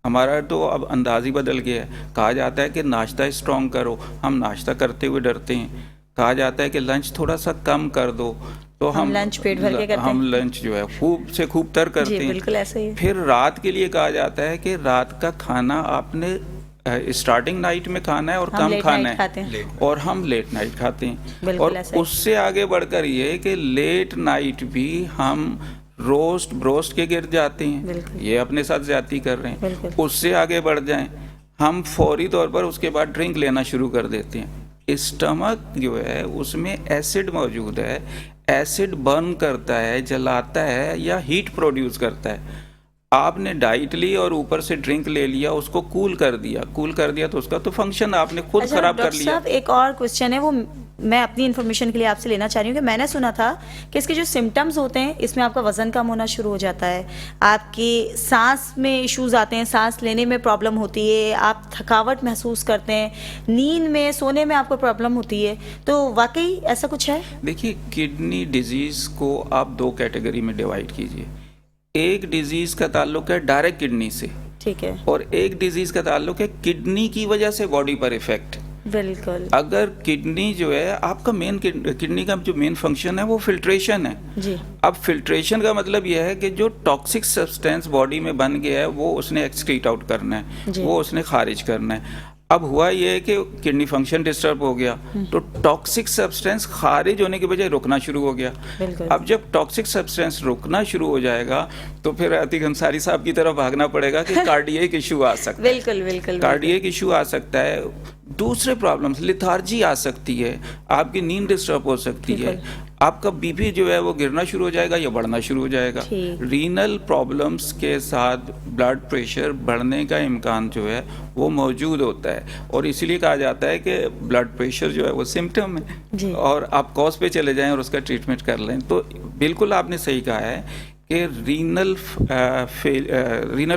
S3: ہمارا تو اب انداز ہی بدل گیا ہے. کہا جاتا ہے کہ ناشتہ اسٹرانگ کرو, ہم ناشتہ کرتے ہوئے ڈرتے ہیں. کہا جاتا ہے کہ لنچ تھوڑا سا کم کر دو, تو ہم
S2: لنچ پیٹ بھر کے کرتے ہیں.
S3: ہم لنچ جو ہے خوب سے خوب تر کرتے ہیں.
S2: بالکل ایسے ہی.
S3: پھر رات کے لیے کہا جاتا ہے کہ رات کا کھانا آپ نے اسٹارٹنگ نائٹ میں کھانا ہے اور کم کھانا ہے, اور ہم لیٹ نائٹ کھاتے ہیں. اور اس سے آگے بڑھ کر یہ کہ لیٹ نائٹ بھی ہم روسٹ بروسٹ کے گر جاتے ہیں, یہ اپنے ساتھ زیادتی کر رہے ہیں. اس سے آگے بڑھ جائیں ہم فوری طور پر اس کے بعد ڈرنک لینا شروع کر دیتے ہیں. اسٹمک جو ہے اس میں ایسڈ موجود ہے, ایسڈ برن کرتا ہے, جلاتا ہے یا ہیٹ پروڈیوس کرتا ہے. آپ نے ڈائٹ لی اور اوپر سے ڈرنک لے لیا, اس کو کول کر دیا تو اس کا تو فنکشن آپ نے خود خراب کر لیا.
S2: ایک اور کوشچن ہے, وہ میں اپنی انفارمیشن کے لیے آپ سے لینا چاہ رہی ہوں کہ میں نے سنا تھا کہ اس کے جو سمٹمز ہوتے ہیں اس میں آپ کا وزن کم ہونا شروع ہو جاتا ہے, آپ کی سانس میں ایشوز آتے ہیں, سانس لینے میں پرابلم ہوتی ہے, آپ تھکاوٹ محسوس کرتے ہیں, نیند میں سونے میں آپ کو پرابلم ہوتی ہے. تو واقعی ایسا کچھ ہے؟
S3: دیکھیے کڈنی ڈیزیز کو آپ 2 کیٹیگری میں ڈیوائڈ کیجیے. ایک ڈیزیز کا تعلق ہے ڈائریکٹ کڈنی سے,
S2: ٹھیک ہے,
S3: اور ایک ڈیزیز کا تعلق ہے کڈنی کی وجہ سے باڈی پر افیکٹ.
S2: بالکل
S3: اگر کڈنی جو ہے آپ کا مین کڈنی کا جو مین فنکشن ہے وہ فلٹریشن ہے.
S2: جی
S3: اب فلٹریشن کا مطلب یہ ہے کہ جو ٹاکسک سبسٹینس باڈی میں بن گیا ہے وہ اس نے ایکسکریٹ آؤٹ کرنا ہے,
S2: جی.
S3: وہ اس نے خارج کرنا ہے. اب ہوا یہ ہے کہ کڈنی فنکشن ڈسٹرب ہو گیا تو ٹاکسک سبسٹینس خارج ہونے کے بجائے رکنا شروع ہو گیا.
S2: بالکل.
S3: اب جب ٹاکسک سبسٹینس رکنا شروع ہو جائے گا تو پھر عتیق انصاری صاحب کی طرف بھاگنا پڑے گا کہ کارڈیک ایشو آ سکتا ہے.
S2: بالکل بالکل
S3: کارڈیک ایشو آ سکتا ہے. دوسرے پرابلمس, لیتھارجی آ سکتی ہے, آپ کی نیند ڈسٹرب ہو سکتی ہے, آپ کا بی پی جو ہے وہ گرنا شروع ہو جائے گا یا بڑھنا شروع ہو جائے گا. رینل پرابلمس کے ساتھ بلڈ پریشر بڑھنے کا امکان جو ہے وہ موجود ہوتا ہے, اور اسی لیے کہا جاتا ہے کہ بلڈ پریشر جو ہے وہ سمٹم ہے, اور آپ کاز پہ چلے جائیں اور اس کا ٹریٹمنٹ کر لیں. تو بالکل آپ نے صحیح کہا ہے کہ رینل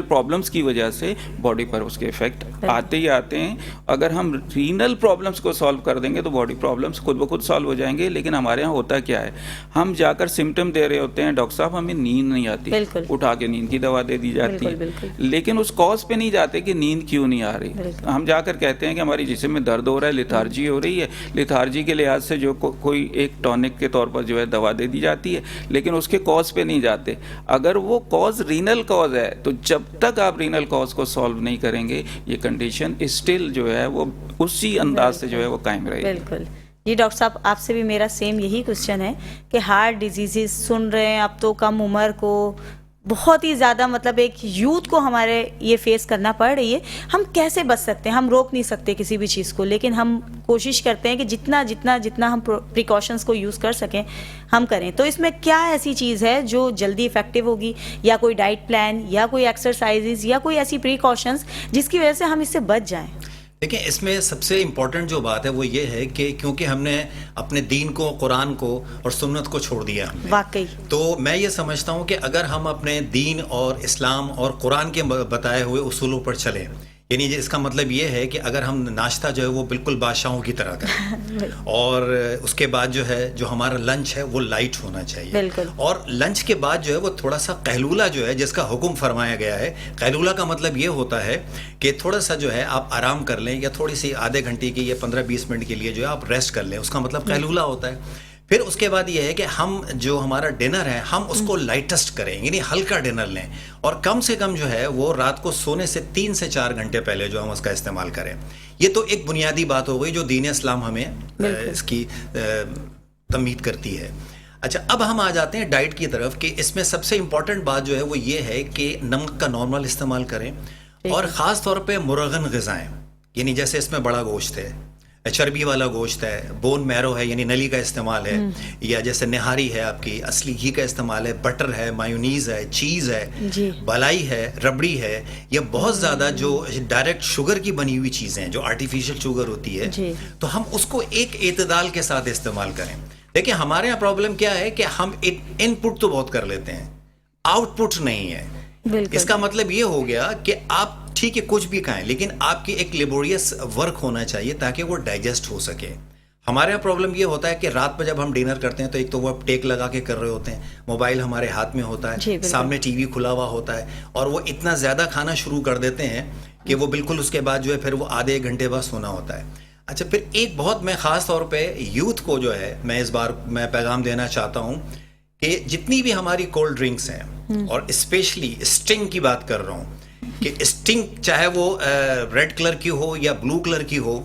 S3: پرابلمس کی وجہ سے باڈی پر اس کے افیکٹ آتے ہی آتے ہیں. اگر ہم رینل پرابلمس کو سالو کر دیں گے تو باڈی پرابلمس خود بخود سالو ہو جائیں گے. لیکن ہمارے یہاں ہوتا کیا ہے, ہم جا کر سمٹم دے رہے ہوتے ہیں, ڈاکٹر صاحب ہمیں نیند نہیں آتی, اٹھا کے نیند کی دوا دے دی جاتی ہے, لیکن اس کاز پہ نہیں جاتے کہ نیند کیوں نہیں آ رہی. ہم جا کر کہتے ہیں کہ ہماری جسم میں درد ہو رہا ہے, لیتھارجی ہو رہی ہے, لیتھارجی کے لحاظ سے جو کوئی ایک ٹونک کے طور پر جو ہے دوا دے دی جاتی ہے, لیکن اس کے کاز پہ نہیں جاتے. اگر وہ کاز رینل کاز ہے تو جب تک آپ رینل کاز کو سالو نہیں کریں گے یہ کنڈیشن اسٹل جو ہے وہ اسی انداز سے جو ہے وہ قائم رہے گی.
S2: بالکل. جی ڈاکٹر صاحب, آپ سے بھی میرا سیم یہی کوشچن ہے کہ ہارٹ ڈیزیزز سن رہے ہیں اب تو کم عمر کو بہت ہی زیادہ, مطلب ایک یوتھ کو ہمارے یہ فیس کرنا پڑ رہی ہے. ہم کیسے بچ سکتے ہیں؟ ہم روک نہیں سکتے کسی بھی چیز کو, لیکن ہم کوشش کرتے ہیں کہ جتنا ہم پریکاشنس کو یوز کر سکیں ہم کریں. تو اس میں کیا ایسی چیز ہے جو جلدی افیکٹو ہوگی, یا کوئی ڈائٹ پلان, یا کوئی ایکسرسائزز, یا کوئی ایسی پریکاشنس جس کی وجہ سے ہم اس سے بچ جائیں؟
S1: دیکھیں, اس میں سب سے امپورٹنٹ جو بات ہے وہ یہ ہے کہ کیونکہ ہم نے اپنے دین کو, قرآن کو اور سنت کو چھوڑ دیا ہم نے.
S2: واقعی.
S1: تو میں یہ سمجھتا ہوں کہ اگر ہم اپنے دین اور اسلام اور قرآن کے بتائے ہوئے اصولوں پر چلیں, یعنی اس کا مطلب یہ ہے کہ اگر ہم ناشتہ جو ہے وہ بالکل بادشاہوں کی طرح کریں, اور اس کے بعد جو ہے جو ہمارا لنچ ہے وہ لائٹ ہونا چاہیے,
S2: بالکل.
S1: اور لنچ کے بعد جو ہے وہ تھوڑا سا قیلولہ جو ہے جس کا حکم فرمایا گیا ہے. قیلولہ کا مطلب یہ ہوتا ہے کہ تھوڑا سا جو ہے آپ آرام کر لیں, یا تھوڑی سی آدھے گھنٹے کی یا 15-20 منٹ کے لیے جو ہے آپ ریسٹ کر لیں, اس کا مطلب قیلولہ ہوتا ہے. پھر اس کے بعد یہ ہے کہ ہم جو ہمارا ڈنر ہے ہم اس کو لائٹسٹ کریں, یعنی ہلکا ڈنر لیں, اور کم سے کم جو ہے وہ رات کو سونے سے 3 سے 4 گھنٹے پہلے جو ہم اس کا استعمال کریں. یہ تو ایک بنیادی بات ہو گئی جو دین اسلام ہمیں اس کی تمہید کرتی ہے. اچھا, اب ہم آ جاتے ہیں ڈائٹ کی طرف, کہ اس میں سب سے امپورٹنٹ بات جو ہے وہ یہ ہے کہ نمک کا نارمل استعمال کریں, اور خاص طور پہ مرغن غذائیں, یعنی جیسے اس میں بڑا گوشت ہے, چربی والا گوشت ہے, بون میرو ہے یعنی نلی کا استعمال ہے, یا جیسے نہاری ہے آپ کی اصلی گھی کا استعمال ہے, بٹر ہے, مایونیز ہے, چیز ہے, بالائی ہے, ربڑی ہے, یا بہت زیادہ جو ڈائریکٹ شوگر کی بنی ہوئی چیزیں جو آرٹیفیشل شوگر ہوتی ہے, تو ہم اس کو ایک اعتدال کے ساتھ استعمال کریں. دیکھیں, ہمارے یہاں پرابلم کیا ہے کہ ہم ان پٹ تو بہت کر لیتے ہیں, آؤٹ پٹ نہیں ہے. اس کا مطلب یہ ہو گیا کہ آپ ٹھیک ہے کچھ بھی کھائیں, لیکن آپ کی ایک لیبوریس ورک ہونا چاہیے تاکہ وہ ڈائجسٹ ہو سکے. ہمارے یہاں پرابلم یہ ہوتا ہے کہ رات میں جب ہم ڈنر کرتے ہیں تو ایک تو وہ ٹیک لگا کے کر رہے ہوتے ہیں, موبائل ہمارے ہاتھ میں ہوتا ہے, سامنے ٹی وی کھلا ہوا ہوتا ہے, اور وہ اتنا زیادہ کھانا شروع کر دیتے ہیں کہ وہ بالکل اس کے بعد جو ہے پھر وہ آدھے ایک گھنٹے بعد سونا ہوتا ہے. اچھا, پھر ایک بہت میں خاص طور پہ یوتھ کو جو ہے میں اس بار میں پیغام دینا چاہتا ہوں کہ جتنی بھی ہماری کولڈ ڈرنکس ہیں, اور اسپیشلی اسٹنگ کی بات کر رہا ہوں, کہ اسٹنگ چاہے وہ ریڈ کلر کی ہو یا بلو کلر کی ہو,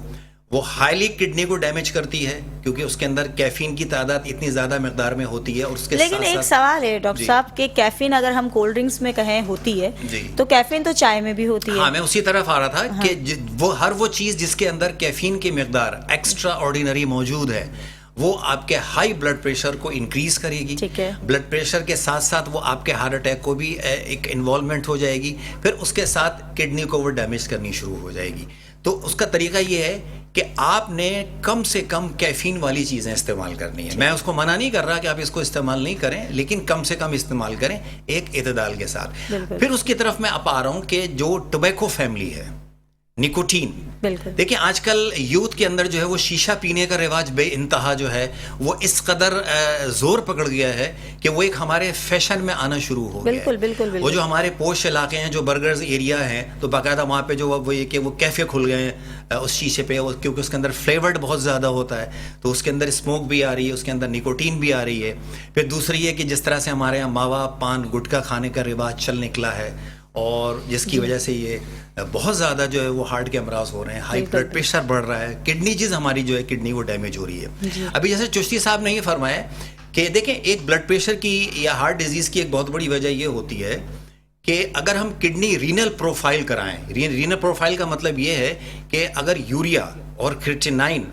S1: وہ ہائیلی کڈنی کو ڈیمیج کرتی ہے, کیونکہ اس کے اندر کیفین کی تعداد اتنی زیادہ مقدار میں ہوتی ہے. اور اس کے
S2: لیکن ایک سوال ہے ڈاکٹر صاحب کہ کیفین اگر ہم کولڈ ڈرنکس میں کہیں ہوتی ہے, تو کیفین تو چائے میں بھی ہوتی ہے.
S1: ہاں, میں اسی طرف آ رہا تھا کہ وہ ہر وہ چیز جس کے اندر کیفین کی مقدار ایکسٹرا آرڈینری موجود ہے وہ آپ کے ہائی بلڈ پریشر کو انکریز کرے گی. بلڈ پریشر کے ساتھ ساتھ وہ آپ کے ہارٹ اٹیک کو بھی ایک انوالومنٹ ہو جائے گی, پھر اس کے ساتھ کڈنی کو وہ ڈیمیج کرنی شروع ہو جائے گی. تو اس کا طریقہ یہ ہے کہ آپ نے کم سے کم کیفین والی چیزیں استعمال کرنی ہے. میں اس کو منع نہیں کر رہا کہ آپ اس کو استعمال نہیں کریں, لیکن کم سے کم استعمال کریں ایک اعتدال کے ساتھ. پھر اس کی طرف میں اب آ رہا ہوں کہ جو ٹوبیکو فیملی ہے, نکوٹین,
S2: بالکل.
S1: دیکھیں آج کل یوتھ کے اندر جو ہے وہ شیشہ پینے کا رواج بے انتہا جو ہے وہ اس قدر زور پکڑ گیا ہے کہ وہ ایک ہمارے فیشن میں آنا شروع ہو گیا ہے.
S2: بالکل بالکل بالکل.
S1: وہ جو ہمارے پوش علاقے ہیں جو برگرز ایریا ہیں تو باقاعدہ وہاں پہ جو وہ یہ کہ وہ کیفے کھل گئے ہیں اس شیشے پہ, کیونکہ اس کے اندر فلیورڈ بہت زیادہ ہوتا ہے تو اس کے اندر اسموک بھی آ رہی ہے, اس کے اندر نکوٹین بھی آ رہی ہے. پھر دوسری یہ کہ جس طرح سے ہمارے یہاں ماوا پان گٹکا کھانے کا رواج چل نکلا ہے اور جس کی وجہ سے یہ بہت زیادہ جو ہے وہ ہارٹ کے امراض ہو رہے ہیں, ہائی بلڈ پریشر بڑھ رہا ہے, کڈنی چیز ہماری جو ہے کڈنی وہ ڈیمیج ہو رہی ہے. ابھی جیسے چشتی صاحب نے یہ فرمایا کہ دیکھیں ایک بلڈ پریشر کی یا ہارٹ ڈیزیز کی ایک بہت بڑی وجہ یہ ہوتی ہے کہ اگر ہم کڈنی رینل پروفائل کرائیں, رینل پروفائل کا مطلب یہ ہے کہ اگر یوریا اور کریٹینائن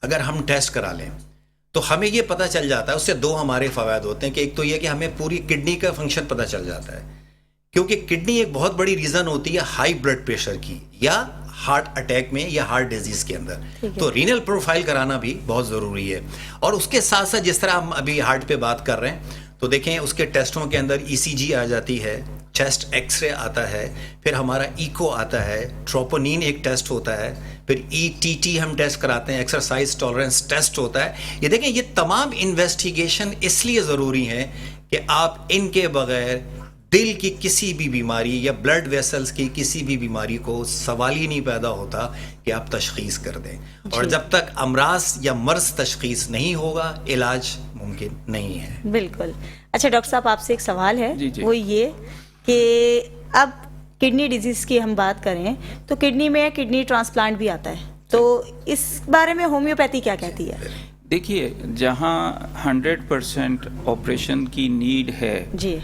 S1: اگر ہم ٹیسٹ کرا لیں تو ہمیں یہ پتہ چل جاتا ہے, اس سے دو ہمارے فوائد ہوتے ہیں کہ ایک تو یہ کہ ہمیں پوری کڈنی کا فنکشن پتہ چل جاتا ہے, کیونکہ کڈنی ایک بہت بڑی ریزن ہوتی ہے ہائی بلڈ پریشر کی یا ہارٹ اٹیک میں یا ہارٹ ڈیزیز کے اندر. تو رینل پروفائل کرانا بھی بہت ضروری ہے. اور اس کے ساتھ ساتھ جس طرح ہم ابھی ہارٹ پہ بات کر رہے ہیں تو دیکھیں اس کے ٹیسٹوں کے اندر ای سی جی آ جاتی ہے, چیسٹ ایکس رے آتا ہے, پھر ہمارا ایکو آتا ہے, ٹروپونین ایک ٹیسٹ ہوتا ہے, پھر ای ٹی ٹی ہم ٹیسٹ کراتے ہیں, ایکسرسائز ٹالرنس ٹیسٹ ہوتا ہے. یہ دیکھیں یہ تمام انویسٹیگیشن اس لیے ضروری ہیں کہ آپ ان کے بغیر دل کی کسی بھی بیماری یا بلڈ ویسلز کی کسی بھی بیماری کو سوال ہی نہیں پیدا ہوتا کہ آپ تشخیص کر دیں. اور جب تک امراض یا مرض تشخیص نہیں ہوگا علاج ممکن نہیں ہے.
S2: بالکل. اچھا ڈاکٹر صاحب آپ سے ایک سوال ہے,
S3: جی.
S2: وہ یہ کہ اب کڈنی ڈیزیز کی ہم بات کریں تو کڈنی میں کڈنی ٹرانسپلانٹ بھی آتا ہے, تو اس بارے میں ہومیوپیتھی کیا کہتی ہے؟
S3: دیکھیے جہاں 100% آپریشن کی نیڈ ہے
S2: جی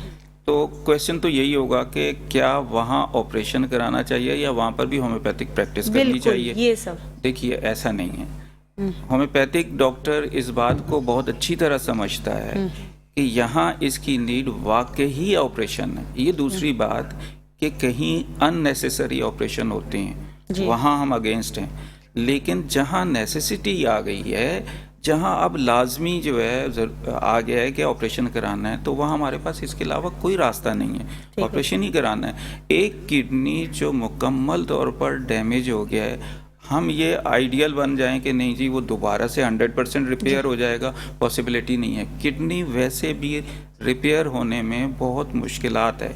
S3: تو کویشچن تو یہی ہوگا کہ کیا وہاں آپریشن کرانا چاہیے یا وہاں پر بھی ہومیوپیتھک پریکٹس کرنی چاہیے.
S2: یہ سب
S3: دیکھیے ایسا نہیں ہے. ہومیوپیتھک ڈاکٹر اس بات کو بہت اچھی طرح سمجھتا ہے کہ یہاں اس کی نیڈ واقعی آپریشن ہے. یہ دوسری بات کہ کہیں ان نیسیسری آپریشن ہوتے ہیں وہاں ہم اگینسٹ ہیں, لیکن جہاں نیسیسٹی آ گئی ہے, جہاں اب لازمی جو ہے آ گیا ہے کہ آپریشن کرانا ہے, تو وہاں ہمارے پاس اس کے علاوہ کوئی راستہ نہیں ہے, آپریشن ہی کرانا ہے. ایک کڈنی جو مکمل طور پر ڈیمیج ہو گیا ہے, ہم یہ آئیڈیل بن جائیں کہ نہیں جی وہ دوبارہ سے 100% ریپیئر ہو جائے گا, پاسبلٹی نہیں ہے. کڈنی ویسے بھی ریپیئر ہونے میں بہت مشکلات ہے,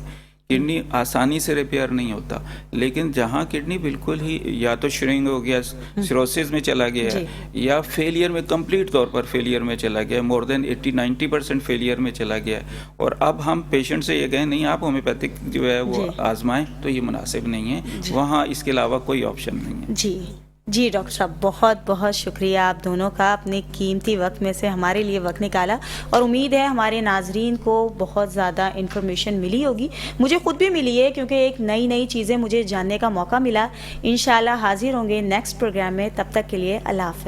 S3: کڈنی آسانی سے ریپیئر نہیں ہوتا. لیکن جہاں کڈنی بالکل ہی یا تو شرنگ ہو گیا, سیروسس میں چلا گیا ہے, یا فیلئر میں کمپلیٹ طور پر فیلئر میں چلا گیا, مور دین 80-90% فیلئر میں چلا گیا ہے, اور اب ہم پیشنٹ سے یہ کہیں نہیں آپ ہومیوپیتھک جو ہے وہ آزمائیں, تو یہ مناسب نہیں ہے. وہاں اس کے علاوہ کوئی آپشن نہیں ہے.
S2: جی ڈاکٹر صاحب بہت بہت شکریہ آپ دونوں کا, اپنے قیمتی وقت میں سے ہمارے لیے وقت نکالا, اور امید ہے ہمارے ناظرین کو بہت زیادہ انفارمیشن ملی ہوگی. مجھے خود بھی ملی ہے کیونکہ ایک نئی چیزیں مجھے جاننے کا موقع ملا. انشاءاللہ حاضر ہوں گے نیکسٹ پروگرام میں, تب تک کے لیے اللہ حافظ.